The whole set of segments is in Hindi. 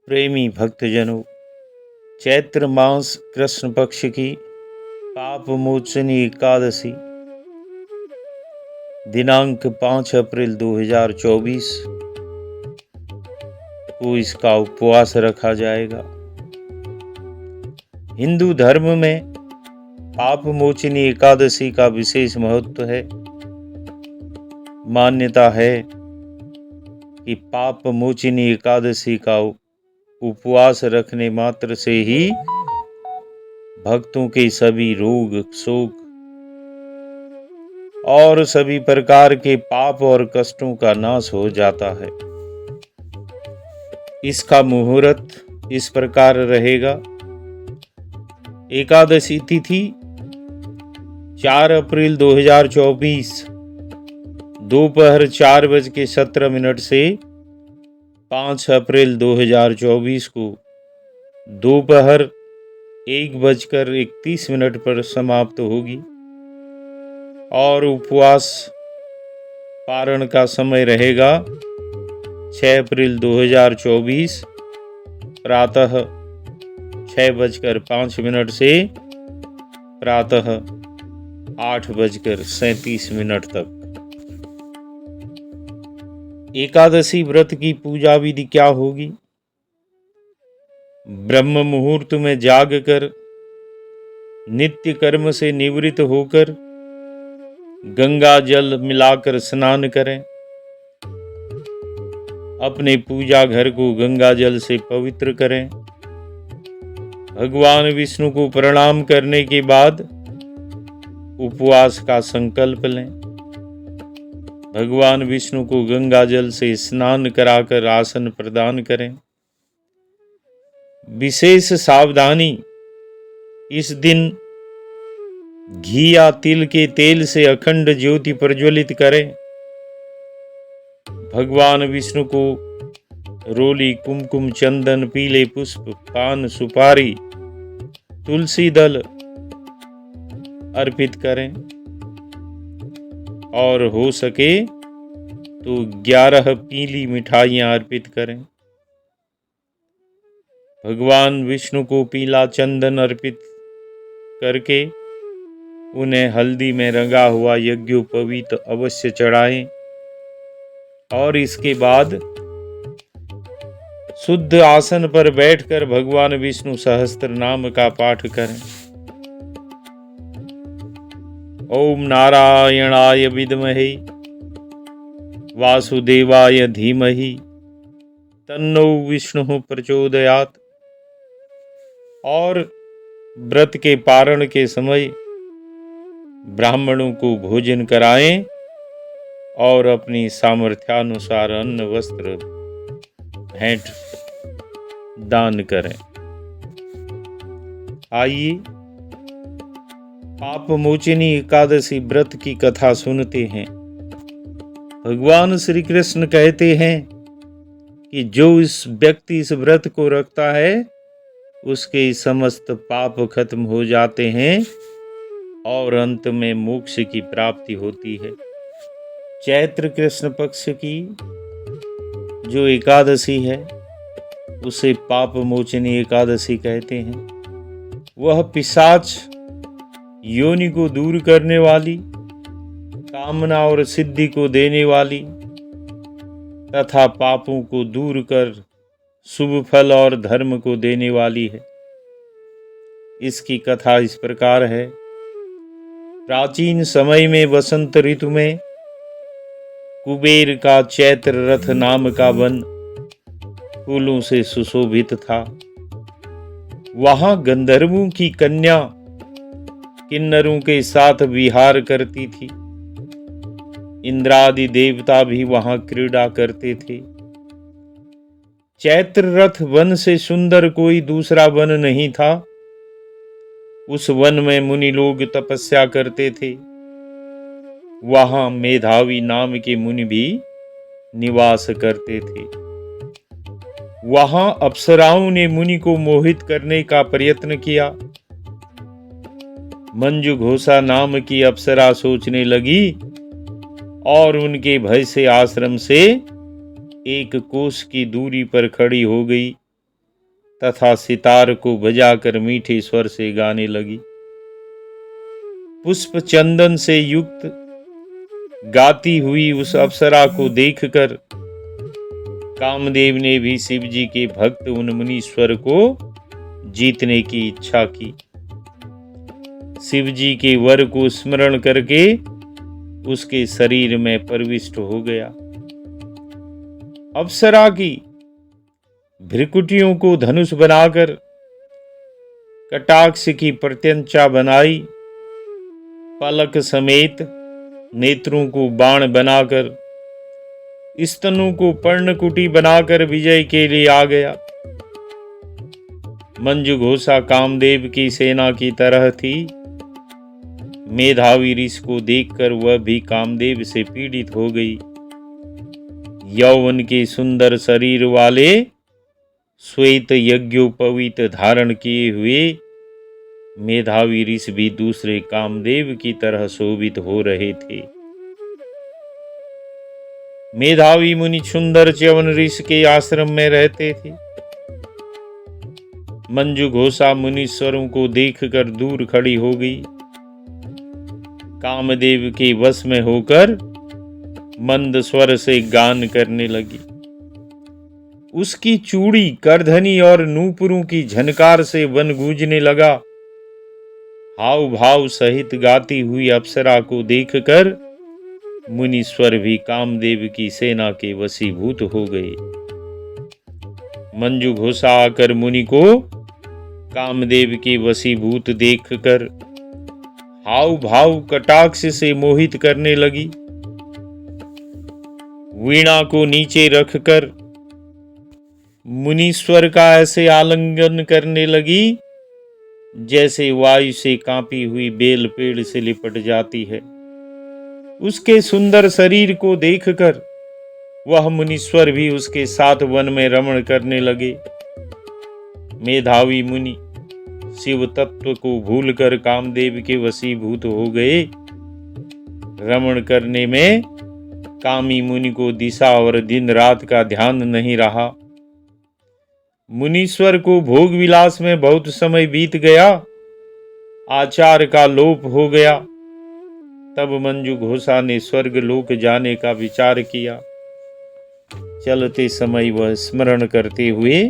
प्रेमी भक्तजनों, चैत्र मास कृष्ण पक्ष की पाप मोचनी एकादशी दिनांक 5 अप्रैल 2024 को इसका उपवास रखा जाएगा। हिंदू धर्म में पाप मोचनी एकादशी का विशेष महत्व है। मान्यता है कि पाप मोचनी एकादशी का उपवास रखने मात्र से ही भक्तों के सभी रोग, शोक और सभी प्रकार के पाप और कष्टों का नाश हो जाता है। इसका मुहूर्त इस प्रकार रहेगा। एकादशी तिथि 4 अप्रैल 2024 दोपहर 4:17 से 5 अप्रैल 2024 को दोपहर 1:31 पर समाप्त होगी और उपवास पारण का समय रहेगा 6 अप्रैल 2024 प्रातः 6:05 से प्रातः 8:37 तक। एकादशी व्रत की पूजा विधि क्या होगी? ब्रह्म मुहूर्त में जागकर नित्य कर्म से निवृत्त होकर गंगा जल मिलाकर स्नान करें। अपने पूजा घर को गंगा जल से पवित्र करें। भगवान विष्णु को प्रणाम करने के बाद उपवास का संकल्प लें। भगवान विष्णु को गंगा जल से स्नान कराकर आसन प्रदान करें। विशेष सावधानी, इस दिन घी या तिल के तेल से अखंड ज्योति प्रज्वलित करें। भगवान विष्णु को रोली, कुमकुम, चंदन, पीले पुष्प, पान, सुपारी, तुलसी दल अर्पित करें और हो सके तो 11 पीली मिठाइयां अर्पित करें। भगवान विष्णु को पीला चंदन अर्पित करके उन्हें हल्दी में रंगा हुआ यज्ञोपवीत अवश्य चढ़ाएं और इसके बाद शुद्ध आसन पर बैठकर भगवान विष्णु सहस्त्र नाम का पाठ करें। ओम नारायणाय विद्महे वासुदेवाय धीमहि तन्नो विष्णु प्रचोदयात्। और व्रत के पारण के समय ब्राह्मणों को भोजन कराएं और अपनी सामर्थ्यानुसार अन्न, वस्त्र भेंट दान करें। आइए पाप मोचनी एकादशी व्रत की कथा सुनते हैं। भगवान श्री कृष्ण कहते हैं कि जो इस व्यक्ति इस व्रत को रखता है उसके समस्त पाप खत्म हो जाते हैं और अंत में मोक्ष की प्राप्ति होती है। चैत्र कृष्ण पक्ष की जो एकादशी है उसे पाप मोचनी एकादशी कहते हैं। वह पिशाच योनि को दूर करने वाली, कामना और सिद्धि को देने वाली तथा पापों को दूर कर शुभ फल और धर्म को देने वाली है। इसकी कथा इस प्रकार है। प्राचीन समय में वसंत ऋतु में कुबेर का चैत्र रथ नाम का वन फूलों से सुशोभित था। वहां गंधर्वों की कन्या किन्नरों के साथ विहार करती थी। इंद्रादि देवता भी वहां क्रीड़ा करते थे। चैत्र रथ वन से सुंदर कोई दूसरा वन नहीं था। उस वन में मुनि लोग तपस्या करते थे। वहां मेधावी नाम के मुनि भी निवास करते थे। वहां अप्सराओं ने मुनि को मोहित करने का प्रयत्न किया। मंजू घोषा नाम की अप्सरा सोचने लगी और उनके भय से आश्रम से 1 कोस की दूरी पर खड़ी हो गई तथा सितार को बजाकर मीठे स्वर से गाने लगी। पुष्प चंदन से युक्त गाती हुई उस अप्सरा को देखकर कामदेव ने भी शिव जी के भक्त उन मुनीश्वर को जीतने की इच्छा की। शिव जी के वर को स्मरण करके उसके शरीर में प्रविष्ट हो गया। अप्सरा की भ्रिकुटियों को धनुष बनाकर कटाक्ष की प्रत्यंचा बनाई, पलक समेत नेत्रों को बाण बनाकर, स्तनों को पर्णकुटी बनाकर विजय के लिए आ गया। मंजुघोषा कामदेव की सेना की तरह थी। मेधावी ऋषि को देखकर वह भी कामदेव से पीड़ित हो गई। यौवन के सुंदर शरीर वाले श्वेत यज्ञोपवीत धारण किए हुए मेधावी ऋषि भी दूसरे कामदेव की तरह शोभित हो रहे थे। मेधावी मुनि सुंदर च्यवन ऋषि के आश्रम में रहते थे। मंजुघोषा मुनीश्वरों को देखकर दूर खड़ी हो गई। कामदेव के वश में होकर मंद स्वर से गान करने लगी। उसकी चूड़ी, करधनी और नूपुरों की झनकार से वन गूंजने लगा। हाव भाव सहित गाती हुई अप्सरा को देखकर मुनीश्वर भी कामदेव की सेना के वशीभूत हो गए। मंजुघोषा आकर मुनि को कामदेव के वशीभूत देखकर हाव भाव कटाक्ष से मोहित करने लगी। वीणा को नीचे रखकर मुनीश्वर का ऐसे आलिंगन करने लगी जैसे वायु से कांपी हुई बेल पेड़ से लिपट जाती है। उसके सुंदर शरीर को देखकर वह मुनीश्वर भी उसके साथ वन में रमण करने लगे। मेधावी मुनि शिव तत्व को भूलकर कामदेव के वशीभूत हो गए। रमण करने में कामी मुनि को दिशा और दिन रात का ध्यान नहीं रहा। मुनीश्वर को भोग विलास में बहुत समय बीत गया। आचार का लोप हो गया। तब मंजुघोषा ने स्वर्ग लोक जाने का विचार किया। चलते समय वह स्मरण करते हुए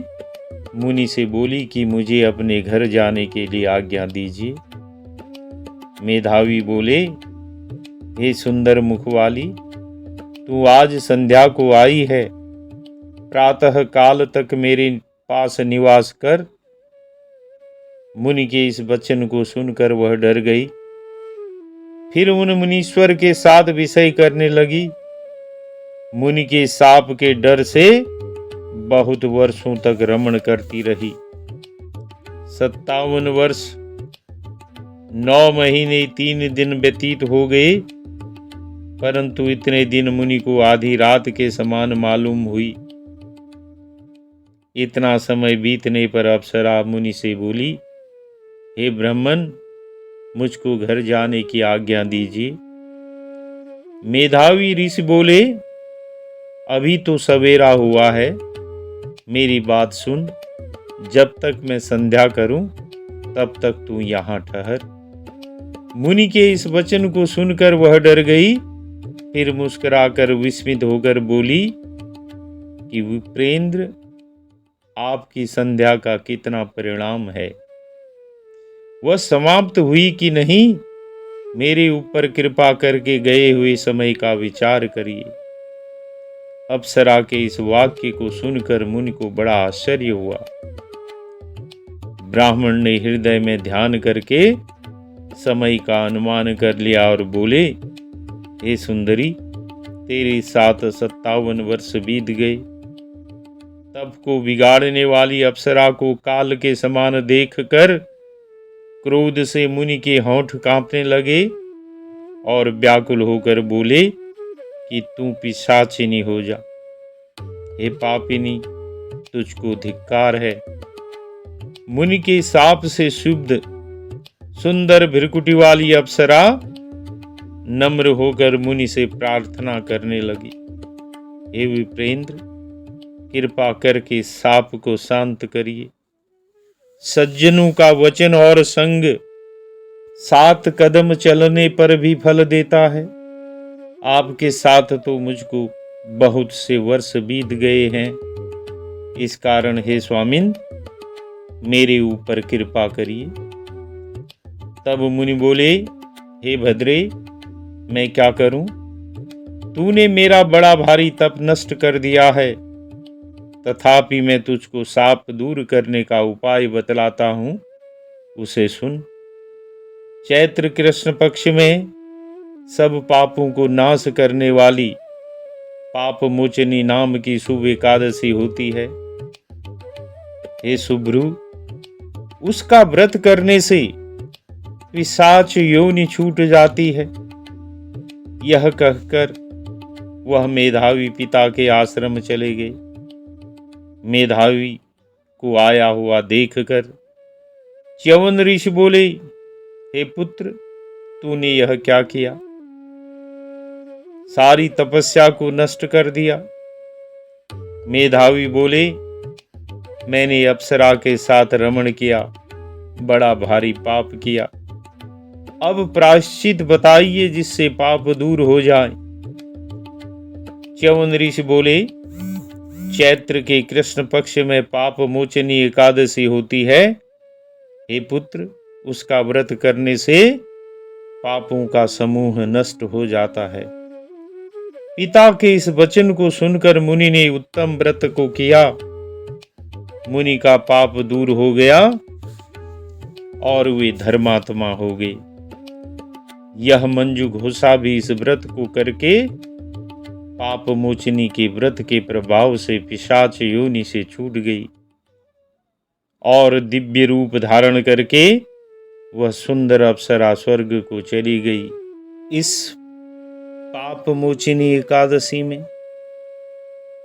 मुनि से बोली कि मुझे अपने घर जाने के लिए आज्ञा दीजिए। मेधावी बोले, हे सुंदर मुखवाली, तू आज संध्या को आई है। प्रातः काल तक मेरे पास निवास कर। मुनि के इस वचन को सुनकर वह डर गई। फिर उन मुनीश्वर के साथ विषय करने लगी। मुनि के शाप के डर से बहुत वर्षों तक रमण करती रही। 57 वर्ष 9 महीने 3 दिन व्यतीत हो गए, परंतु इतने दिन मुनि को आधी रात के समान मालूम हुई। इतना समय बीतने पर अप्सरा मुनि से बोली, हे ब्राह्मण, मुझको घर जाने की आज्ञा दीजिए। मेधावी ऋषि बोले, अभी तो सवेरा हुआ है, मेरी बात सुन। जब तक मैं संध्या करूं तब तक तू यहां ठहर। मुनि के इस वचन को सुनकर वह डर गई। फिर मुस्कुराकर विस्मित होकर बोली कि विप्रेंद्र, आपकी संध्या का कितना परिणाम है? वह समाप्त हुई कि नहीं? मेरे ऊपर कृपा करके गए हुए समय का विचार करिए। अप्सरा के इस वाक्य को सुनकर मुनि को बड़ा आश्चर्य हुआ। ब्राह्मण ने हृदय में ध्यान करके समय का अनुमान कर लिया और बोले, हे सुंदरी, तेरे साथ 57 वर्ष बीत गए। तब को बिगाड़ने वाली अप्सरा को काल के समान देखकर क्रोध से मुनि के होंठ कांपने लगे और व्याकुल होकर बोले कि तू पिशाचिनी हो जा। हे पापिनी, तुझको धिक्कार है। मुनि के शाप से शुद्ध सुंदर भ्रिकुटी वाली अप्सरा नम्र होकर मुनि से प्रार्थना करने लगी, हे विप्रेंद्र, कृपा करके शाप को शांत करिए। सज्जनों का वचन और संग 7 कदम चलने पर भी फल देता है। आपके साथ तो मुझको बहुत से वर्ष बीत गए हैं। इस कारण हे स्वामिन, मेरे ऊपर कृपा करिए। तब मुनि बोले, हे भद्रे, मैं क्या करूं? तूने मेरा बड़ा भारी तप नष्ट कर दिया है। तथापि मैं तुझको शाप दूर करने का उपाय बतलाता हूं, उसे सुन। चैत्र कृष्ण पक्ष में सब पापों को नाश करने वाली पाप मोचनी नाम की शुभ एकादशी होती है। हे शुभ्रु, उसका व्रत करने से पिशाच योनि छूट जाती है। यह कहकर वह मेधावी पिता के आश्रम चले गए। मेधावी को आया हुआ देखकर च्यवन ऋषि बोले, हे पुत्र, तूने यह क्या किया? सारी तपस्या को नष्ट कर दिया। मेधावी बोले, मैंने अप्सरा के साथ रमण किया, बड़ा भारी पाप किया। अब प्रायश्चित बताइए जिससे पाप दूर हो जाए। च्यवन ऋषि बोले, चैत्र के कृष्ण पक्ष में पाप मोचनी एकादशी होती है। हे पुत्र, उसका व्रत करने से पापों का समूह नष्ट हो जाता है। पिता के इस वचन को सुनकर मुनि ने उत्तम व्रत को किया। मुनि का पाप दूर हो गया और वे धर्मात्मा हो गए। यह मंजू घोषा भी इस व्रत को करके पाप मोचनी के व्रत के प्रभाव से पिशाच योनि से छूट गई और दिव्य रूप धारण करके वह सुंदर अप्सरा स्वर्ग को चली गई। इस पाप मोचनी एकादशी में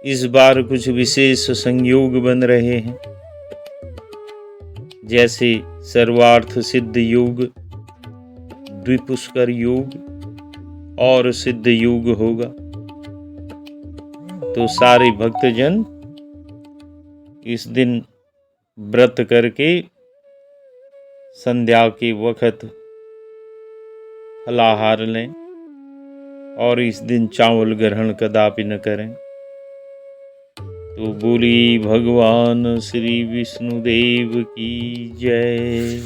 इस बार कुछ विशेष संयोग बन रहे हैं, जैसे सर्वार्थ सिद्ध योग, द्विपुष्कर योग और सिद्ध योग होगा। तो सारे भक्तजन इस दिन व्रत करके संध्या के वक्त फलाहार लें और इस दिन चावल ग्रहण कदापि न करें। तो बोली भगवान श्री विष्णुदेव की जय।